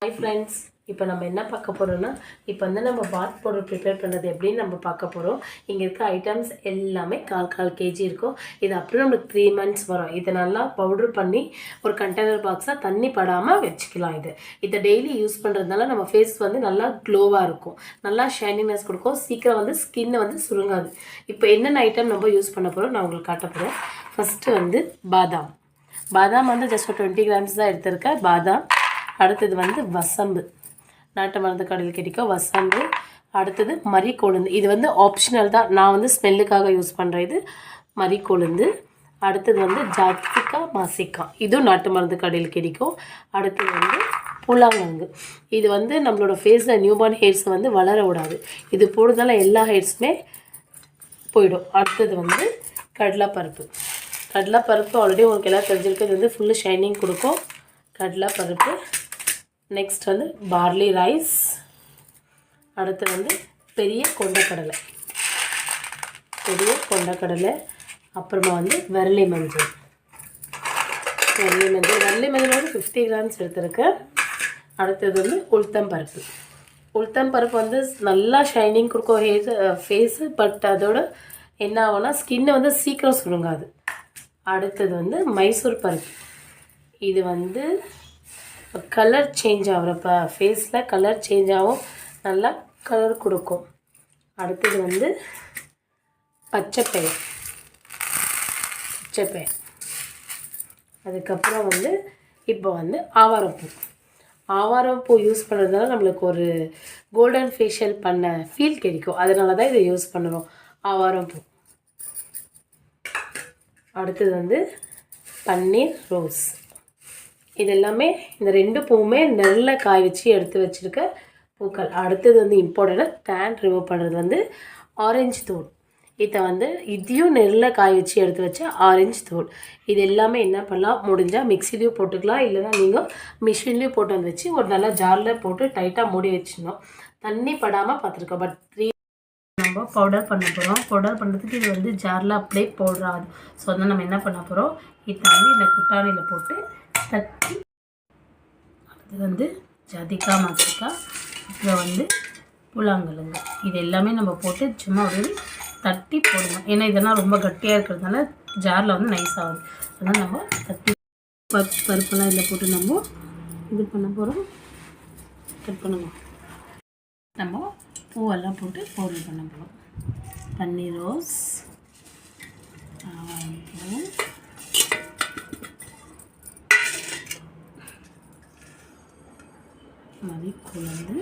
Hi friends, இப்போ நம்ம என்ன பார்க்க போறோம்னா இப்போ வந்து நம்ம பாத் பவுடர் ப்ரிப்பேர் பண்றது எப்படின்னு நம்ம பார்க்க போறோம். இங்க இருக்க ஐட்டம்ஸ் எல்லாமே 1/4 kg இருக்கும். இது அப்புறம் நமக்கு 3 months வரும். இத நல்லா பவுடர் பண்ணி ஒரு கண்டெய்னர் பாக்ஸ்ல தண்ணி படாம வெச்சுக்கலாம். இத டெய்லி யூஸ் பண்றதுனால நம்ம ஃபேஸ் வந்து நல்லா க்ளோவா இருக்கும். நல்லா ஷைனிங்னஸ் கொடுக்கும். சீக்கிரம் வந்து ஸ்கின் வந்து சுருங்காது. இப்போ என்னென்ன ஐட்டம் நம்ம யூஸ் பண்ண போறோம் நான் உங்களுக்கு காட்ட போறேன். ஃபர்ஸ்ட் வந்து பாதாம். பாதாம் வந்து ஜஸ்ட் 20 grams தான் எடுத்துர்க்கேன். பாதாம். அடுத்தது வந்து வசம்பு. நாட்டு மருந்து கடையில் கிடைக்கும் வசம்பு. அடுத்தது மரிக்கொழுந்து. இது வந்து ஆப்ஷனல் தான். நான் வந்து ஸ்மெல்லுக்காக யூஸ் பண்ணுறேன். இது மரிக்கொழுந்து. அடுத்தது வந்து ஜாதிகா மாசிக்கா. இதுவும் நாட்டு மருந்து கடையில் கிடைக்கும். அடுத்தது வந்து புலாங்கங்கு. இது வந்து நம்மளோட ஃபேஸில் நியூபார்ன் ஹேர்ஸை வந்து வளர விடாது. இது போடுறதால எல்லா ஹேர்ஸுமே போயிடும். அடுத்தது வந்து கடலைப்பருப்பு. கடலைப்பருப்பு ஆல்ரெடி உங்களுக்கு எல்லாம் தெரிஞ்சிருக்கு. இது வந்து ஃபுல்லு ஷைனிங் கொடுக்கும். கடலைப்பருப்பு. நெக்ஸ்ட் வந்து பார்லி ரைஸ். அடுத்து வந்து பெரிய கொண்டக்கடலை. அப்புறமா வந்து வெள்ளை மஞ்சள். வெள்ளை மஞ்சள் வந்து 50 grams எடுத்துருக்கேன். அடுத்தது வந்து உளுத்தம்பருப்பு. உளுத்தம்பருப்பு வந்து நல்லா ஷைனிங் கொடுக்கும் ஃபேஸு. பட் அதோட என்ன ஆகும்னா ஸ்கின்னை வந்து சீக்கிரம் சுருங்காது. அடுத்தது வந்து மைசூர் பருப்பு. இது வந்து கலர் சேஞ்ச் ஆகிறப்ப ஃபேஸில் கலர் சேஞ்ச் ஆகும். நல்லா கலர் கொடுக்கும். அடுத்தது வந்து பச்சைப்பயிர். அதுக்கப்புறம் வந்து இப்போ வந்து ஆவாரம்பூ யூஸ் பண்ணுறதுனால நம்மளுக்கு ஒரு கோல்டன் ஃபேஷியல் பண்ண ஃபீல் கிடைக்கும். அதனால தான் இதை யூஸ் பண்ணுறோம். ஆவாரம்பூ. அடுத்தது வந்து பன்னீர் ரோஸ். இது எல்லாமே இந்த 2 பூவுமே நல்ல காய வச்சு எடுத்து வச்சுருக்க பூக்கள். அடுத்தது வந்து இம்பார்ட்டண்ட்டாக டேன் ரிமூவ் பண்ணுறது வந்து ஆரஞ்சு தூள். இதையும் நெல்ல காய வச்சு எடுத்து வச்ச ஆரஞ்சு தூள். இது எல்லாமே என்ன பண்ணலாம், முடிஞ்சால் மிக்சிலையும் போட்டுக்கலாம். இல்லைனா நீங்கள் மிஷின்லேயும் போட்டு வந்து வச்சு ஒரு நல்ல ஜாரில் போட்டு டைட்டாக மூடி வச்சிடணும். தண்ணி படாமல் பார்த்துருக்கோம். பட் 3 நம்ம பவுடர் பண்ண போகிறோம். பவுடர் பண்ணுறதுக்கு இது வந்து ஜாரில் அப்படியே போடுறாது. ஸோ வந்து நம்ம என்ன பண்ண போகிறோம், இதை வந்து இந்த குட்டானியில் போட்டு தட்டி. அது வந்து ஜாதிகா மாசிக்கா. அப்புறம் வந்து புலாங்கழுங்க. இது எல்லாமே நம்ம போட்டு சும்மா ஒரு தட்டி போடணும். ஏன்னா இதெல்லாம் ரொம்ப கட்டியாக இருக்கிறதுனால ஜாரில் வந்து நைஸ் ஆகுது. அதனால் நம்ம தட்டி பருப்பெல்லாம் இதில் போட்டு நம்ம இது பண்ண போகிறோம். கட் பண்ணணும். நம்ம பூவெல்லாம் போட்டு பவுடர் பண்ண போகிறோம். பன்னீர் ரோஸ், மரிக்கொழுந்து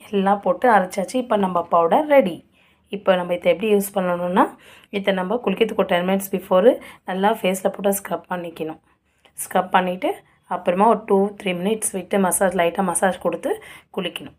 எல்லாம் போட்டு அரைச்சாச்சு. இப்போ நம்ம பவுடர் ரெடி. இப்போ நம்ம இதை எப்படி யூஸ் பண்ணணும்னா, இதை நம்ம குளிக்கிறதுக்கு ஒரு 10 minutes பிஃபோரு நல்லா ஃபேஸில் போட்டு ஸ்க்ரப் பண்ணிக்கணும். ஸ்க்ரப் பண்ணிவிட்டு அப்புறமா ஒரு 2-3 minutes விட்டு லைட்டாக மசாஜ் கொடுத்து குளிக்கணும்.